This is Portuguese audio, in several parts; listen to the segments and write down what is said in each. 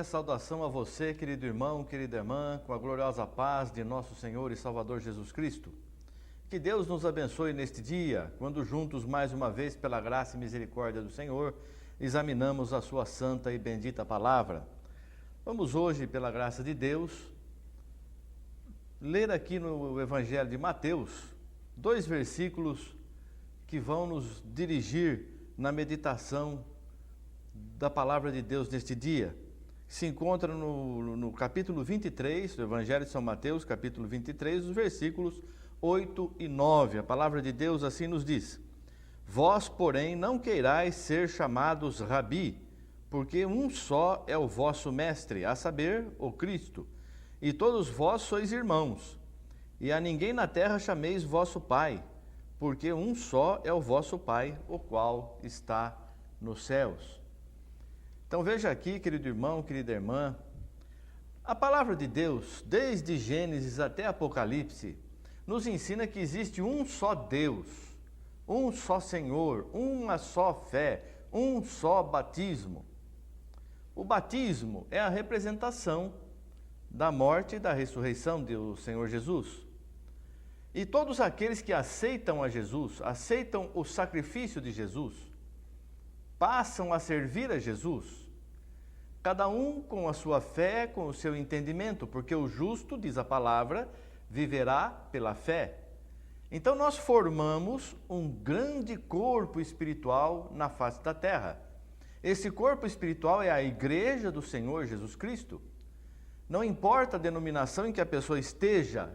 saudação a você, querido irmão, querida irmã, com a gloriosa paz de nosso Senhor e Salvador Jesus Cristo. Que Deus nos abençoe neste dia, quando juntos, mais uma vez, pela graça e misericórdia do Senhor, examinamos a sua santa e bendita palavra. Vamos hoje, pela graça de Deus, ler aqui no Evangelho de Mateus, 2 versículos que vão nos dirigir na meditação da palavra de Deus neste dia. Se encontra no capítulo 23 do Evangelho de São Mateus, capítulo 23, os versículos 8 e 9. A palavra de Deus assim nos diz: Vós, porém, não queirais ser chamados Rabi, porque um só é o vosso mestre, a saber, o Cristo. E todos vós sois irmãos. E a ninguém na terra chameis vosso Pai, porque um só é o vosso Pai, o qual está nos céus. Então veja aqui, querido irmão, querida irmã, a palavra de Deus, desde Gênesis até Apocalipse, nos ensina que existe um só Deus, um só Senhor, uma só fé, um só batismo. O batismo é a representação da morte e da ressurreição do Senhor Jesus. E todos aqueles que aceitam a Jesus, aceitam o sacrifício de Jesus, passam a servir a Jesus, cada um com a sua fé, com o seu entendimento, porque o justo, diz a palavra, viverá pela fé. Então nós formamos um grande corpo espiritual na face da terra. Esse corpo espiritual é a igreja do Senhor Jesus Cristo. Não importa a denominação em que a pessoa esteja,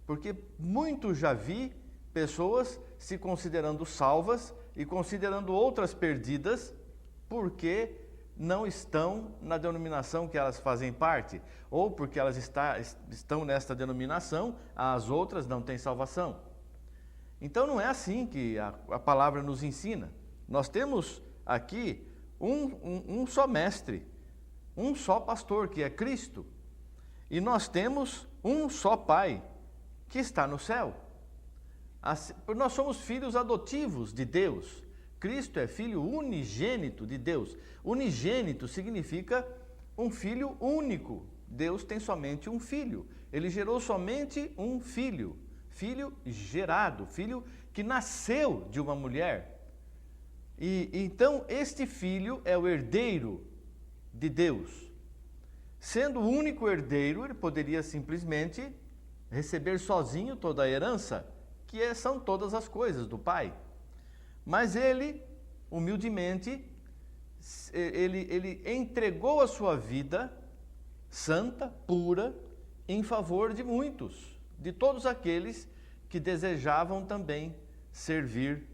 porque muito já vi pessoas se considerando salvas e considerando outras perdidas, porque não estão na denominação que elas fazem parte, ou porque elas estão nesta denominação, as outras não têm salvação. Então não é assim que a palavra nos ensina. Nós temos aqui um só mestre, um só pastor, que é Cristo, e nós temos um só Pai, que está no céu. Nós somos filhos adotivos de Deus. Cristo é filho unigênito de Deus. Unigênito significa um filho único. Deus tem somente um filho. Ele gerou somente um filho. Filho gerado, filho que nasceu de uma mulher. E então este filho é o herdeiro de Deus. Sendo o único herdeiro, ele poderia simplesmente receber sozinho toda a herança, que são todas as coisas do Pai. Mas ele, humildemente, ele entregou a sua vida santa, pura, em favor de muitos, de todos aqueles que desejavam também servir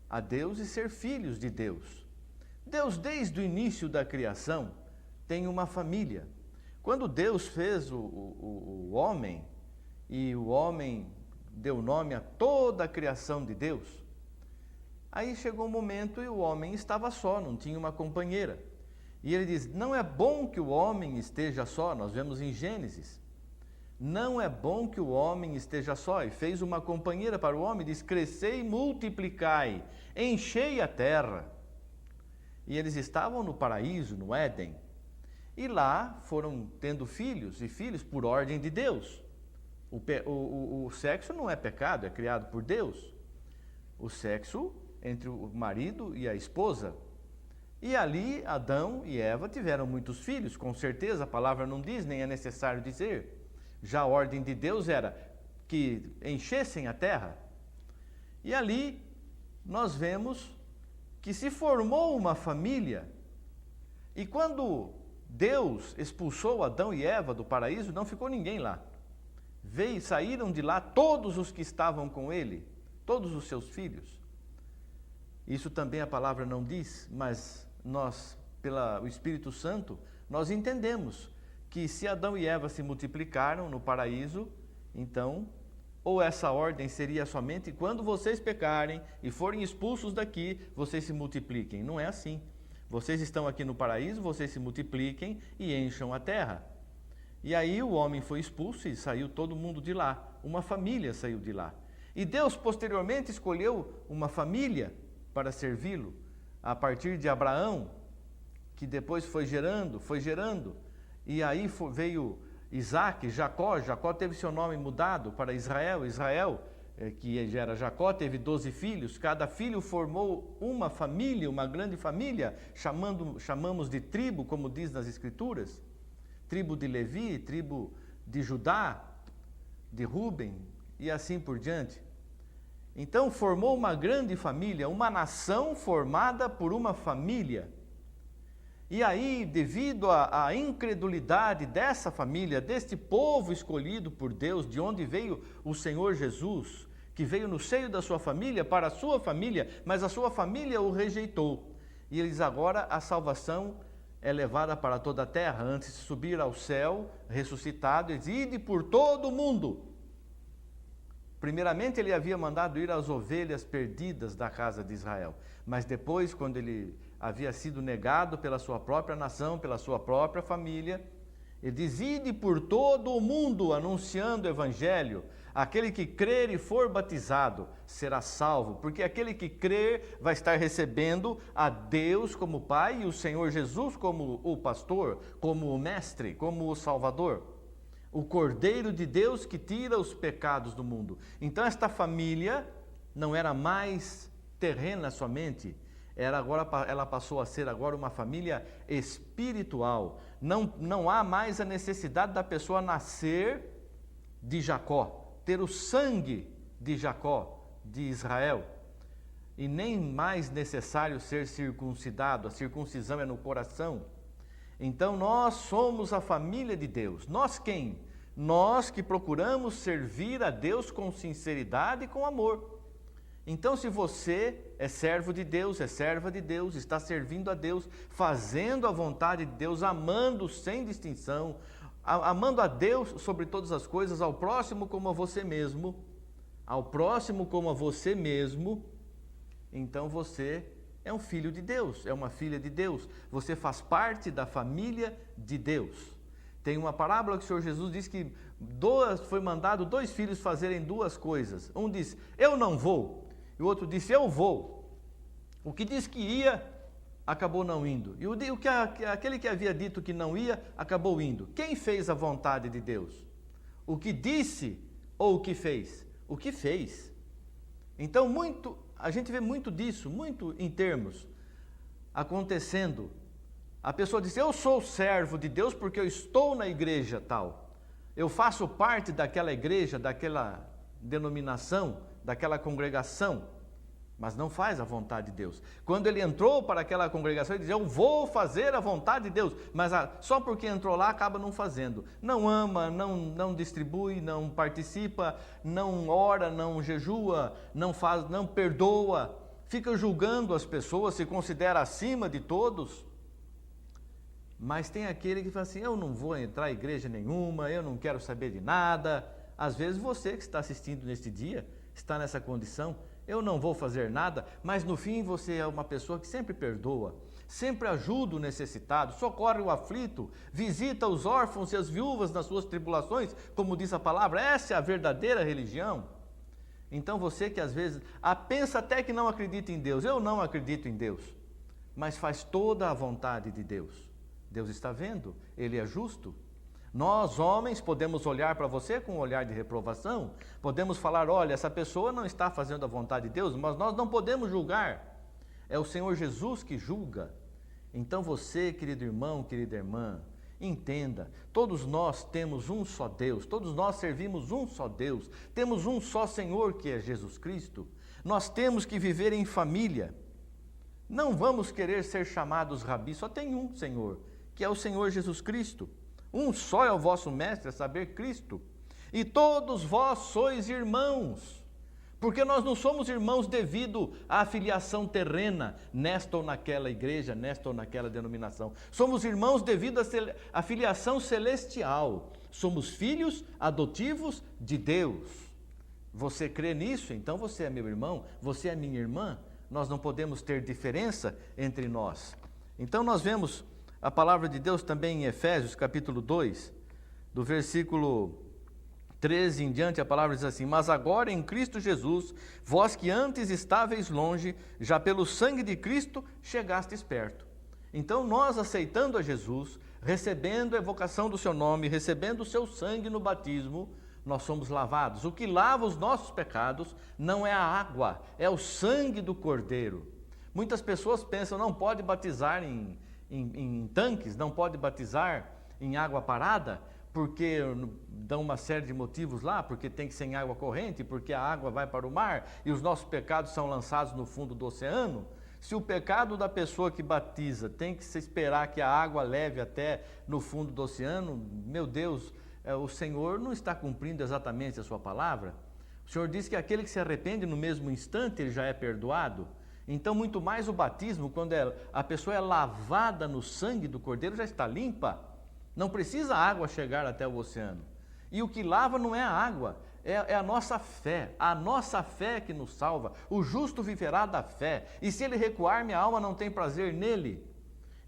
a Deus e ser filhos de Deus. Deus, desde o início da criação, tem uma família. Quando Deus fez o homem, e o homem deu nome a toda a criação de Deus, aí chegou um momento e o homem estava só, não tinha uma companheira. E ele diz, não é bom que o homem esteja só, nós vemos em Gênesis. Não é bom que o homem esteja só, e fez uma companheira para o homem, diz, crescei e multiplicai, enchei a terra. E eles estavam no paraíso, no Éden, e lá foram tendo filhos, e filhos por ordem de Deus. O sexo não é pecado, é criado por Deus. O sexo entre o marido e a esposa. E ali Adão e Eva tiveram muitos filhos, com certeza, a palavra não diz, nem é necessário dizer. Já a ordem de Deus era que enchessem a terra. E ali nós vemos que se formou uma família. E quando Deus expulsou Adão e Eva do paraíso, não ficou ninguém lá. Saíram de lá todos os que estavam com ele, todos os seus filhos. Isso também a palavra não diz, mas nós, pelo Espírito Santo, nós entendemos que se Adão e Eva se multiplicaram no paraíso, então, ou essa ordem seria somente quando vocês pecarem e forem expulsos daqui, vocês se multipliquem. Não é assim. Vocês estão aqui no paraíso, vocês se multipliquem e encham a terra. E aí o homem foi expulso e saiu todo mundo de lá. Uma família saiu de lá. E Deus posteriormente escolheu uma família para servi-lo, a partir de Abraão, que depois foi gerando, e aí veio Isaac, Jacó teve seu nome mudado para Israel, que já era Jacó, teve 12 filhos, cada filho formou uma família, uma grande família, chamamos de tribo, como diz nas Escrituras, tribo de Levi, tribo de Judá, de Ruben, e assim por diante. Então formou uma grande família, uma nação formada por uma família. E aí, devido à incredulidade dessa família, deste povo escolhido por Deus, de onde veio o Senhor Jesus, que veio no seio da sua família, para a sua família, mas a sua família o rejeitou. E eles agora, a salvação é levada para toda a terra, antes de subir ao céu, ressuscitado, eles ide por todo o mundo. Primeiramente ele havia mandado ir às ovelhas perdidas da casa de Israel, mas depois, quando ele havia sido negado pela sua própria nação, pela sua própria família, ele diz: ide por todo o mundo anunciando o evangelho, aquele que crer e for batizado será salvo, porque aquele que crer vai estar recebendo a Deus como Pai e o Senhor Jesus como o pastor, como o mestre, como o Salvador, o Cordeiro de Deus que tira os pecados do mundo. Então esta família não era mais terrena somente, ela passou a ser agora uma família espiritual. Não há mais a necessidade da pessoa nascer de Jacó, ter o sangue de Jacó, de Israel, e nem mais necessário ser circuncidado. A circuncisão é no coração. Então nós somos a família de Deus. Nós quem? Nós que procuramos servir a Deus com sinceridade e com amor. Então, se você é servo de Deus, é serva de Deus, está servindo a Deus, fazendo a vontade de Deus, amando sem distinção, amando a Deus sobre todas as coisas, ao próximo como a você mesmo, então você é um filho de Deus, é uma filha de Deus, você faz parte da família de Deus. Tem uma parábola que o Senhor Jesus diz que foi mandado 2 filhos fazerem 2 coisas. Um diz: eu não vou. E o outro disse: eu vou. O que disse que ia, acabou não indo. E aquele que havia dito que não ia, acabou indo. Quem fez a vontade de Deus? O que disse ou o que fez? O que fez. Então, a gente vê muito disso, muito em termos, acontecendo. A pessoa diz: eu sou servo de Deus porque eu estou na igreja tal. Eu faço parte daquela igreja, daquela denominação, daquela congregação, mas não faz a vontade de Deus. Quando ele entrou para aquela congregação, ele dizia: eu vou fazer a vontade de Deus, mas só porque entrou lá, acaba não fazendo. Não ama, não distribui, não participa, não ora, não jejua, não perdoa, fica julgando as pessoas, se considera acima de todos. Mas tem aquele que fala assim: eu não vou entrar em igreja nenhuma, eu não quero saber de nada. Às vezes você que está assistindo neste dia, está nessa condição: eu não vou fazer nada, mas no fim você é uma pessoa que sempre perdoa, sempre ajuda o necessitado, socorre o aflito, visita os órfãos e as viúvas nas suas tribulações, como diz a palavra. Essa é a verdadeira religião. Então você que às vezes pensa até que não acredita em Deus: eu não acredito em Deus, mas faz toda a vontade de Deus. Deus está vendo, Ele é justo. Nós, homens, podemos olhar para você com um olhar de reprovação, podemos falar: olha, essa pessoa não está fazendo a vontade de Deus, mas nós não podemos julgar. É o Senhor Jesus que julga. Então você, querido irmão, querida irmã, entenda, todos nós temos um só Deus, todos nós servimos um só Deus, temos um só Senhor, que é Jesus Cristo. Nós temos que viver em família. Não vamos querer ser chamados rabi, só tem um Senhor, que é o Senhor Jesus Cristo. Um só é o vosso mestre, a saber, Cristo. E todos vós sois irmãos, porque nós não somos irmãos devido à filiação terrena, nesta ou naquela igreja, nesta ou naquela denominação. Somos irmãos devido à filiação celestial. Somos filhos adotivos de Deus. Você crê nisso? Então você é meu irmão, você é minha irmã. Nós não podemos ter diferença entre nós. Então nós vemos a palavra de Deus também em Efésios, capítulo 2, do versículo 13 em diante, a palavra diz assim: mas agora em Cristo Jesus, vós que antes estáveis longe, já pelo sangue de Cristo chegastes perto. Então nós, aceitando a Jesus, recebendo a evocação do seu nome, recebendo o seu sangue no batismo, nós somos lavados. O que lava os nossos pecados não é a água, é o sangue do Cordeiro. Muitas pessoas pensam, não pode batizar em tanques, não pode batizar em água parada, porque dão uma série de motivos lá, porque tem que ser em água corrente, porque a água vai para o mar e os nossos pecados são lançados no fundo do oceano. Se o pecado da pessoa que batiza tem que se esperar que a água leve até no fundo do oceano, meu Deus, o Senhor não está cumprindo exatamente a sua palavra. O Senhor diz que aquele que se arrepende no mesmo instante, ele já é perdoado. Então, muito mais o batismo, quando a pessoa é lavada no sangue do Cordeiro, já está limpa. Não precisa a água chegar até o oceano. E o que lava não é a água, é a nossa fé que nos salva. O justo viverá da fé, e se ele recuar, minha alma não tem prazer nele.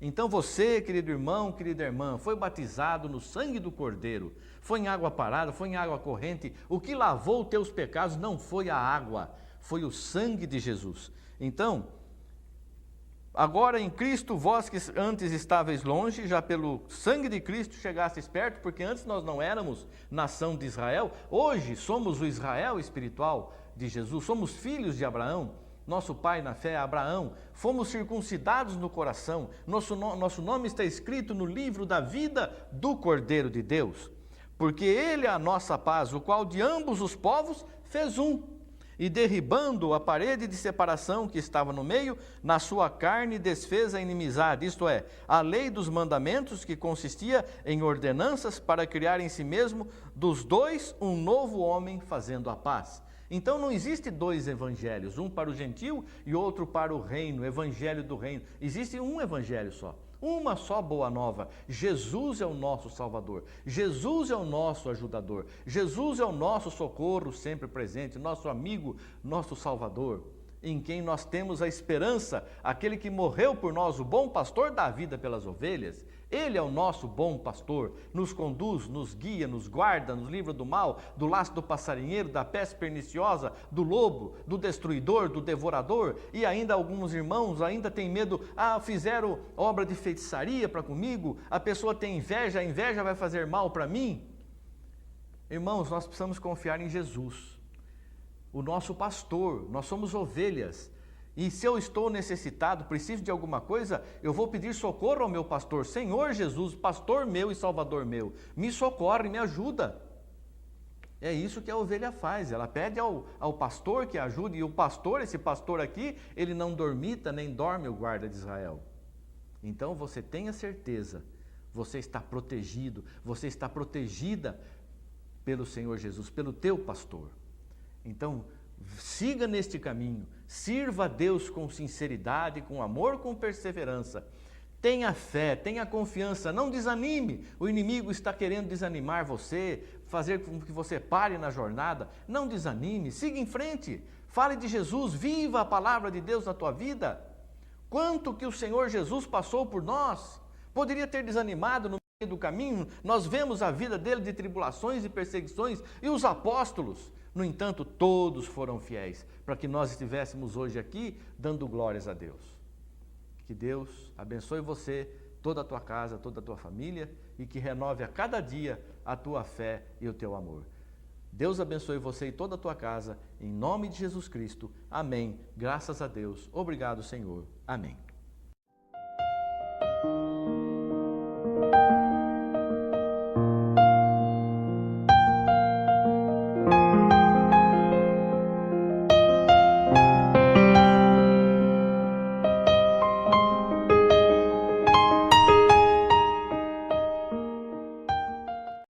Então você, querido irmão, querida irmã, foi batizado no sangue do Cordeiro, foi em água parada, foi em água corrente. O que lavou os teus pecados não foi a água, foi o sangue de Jesus. Então, agora em Cristo, vós que antes estáveis longe, já pelo sangue de Cristo chegastes perto, porque antes nós não éramos nação de Israel, hoje somos o Israel espiritual de Jesus, somos filhos de Abraão, nosso pai na fé é Abraão, fomos circuncidados no coração, nosso nome está escrito no livro da vida do Cordeiro de Deus, porque ele é a nossa paz, o qual de ambos os povos fez um. E derribando a parede de separação que estava no meio, na sua carne desfez a inimizade, isto é, a lei dos mandamentos, que consistia em ordenanças para criar em si mesmo dos dois um novo homem fazendo a paz. Então não existe dois evangelhos, um para o gentio e outro para o reino, evangelho do reino. Existe um evangelho só. Uma só boa nova, Jesus é o nosso Salvador, Jesus é o nosso ajudador, Jesus é o nosso socorro sempre presente, nosso amigo, nosso Salvador, em quem nós temos a esperança, aquele que morreu por nós, o bom pastor dá a vida pelas ovelhas. Ele é o nosso bom pastor, nos conduz, nos guia, nos guarda, nos livra do mal, do laço do passarinheiro, da peste perniciosa, do lobo, do destruidor, do devorador. E ainda alguns irmãos ainda têm medo, fizeram obra de feitiçaria para comigo, a pessoa tem inveja, a inveja vai fazer mal para mim. Irmãos, nós precisamos confiar em Jesus, o nosso pastor, nós somos ovelhas. E se eu estou necessitado, preciso de alguma coisa, eu vou pedir socorro ao meu pastor. Senhor Jesus, pastor meu e salvador meu, me socorre, me ajuda. É isso que a ovelha faz, ela pede ao pastor que ajude, e o pastor, esse pastor aqui, ele não dormita nem dorme o guarda de Israel. Então você tenha certeza, você está protegido, você está protegida pelo Senhor Jesus, pelo teu pastor. Então, siga neste caminho, sirva a Deus com sinceridade, com amor, com perseverança. Tenha fé, tenha confiança, não desanime. O inimigo está querendo desanimar você, fazer com que você pare na jornada. Não desanime, siga em frente. Fale de Jesus, viva a palavra de Deus na tua vida. Quanto que o Senhor Jesus passou por nós. Poderia ter desanimado no meio do caminho. Nós vemos a vida dele de tribulações e perseguições, e os apóstolos. No entanto, todos foram fiéis, para que nós estivéssemos hoje aqui dando glórias a Deus. Que Deus abençoe você, toda a tua casa, toda a tua família, e que renove a cada dia a tua fé e o teu amor. Deus abençoe você e toda a tua casa, em nome de Jesus Cristo. Amém. Graças a Deus. Obrigado, Senhor. Amém.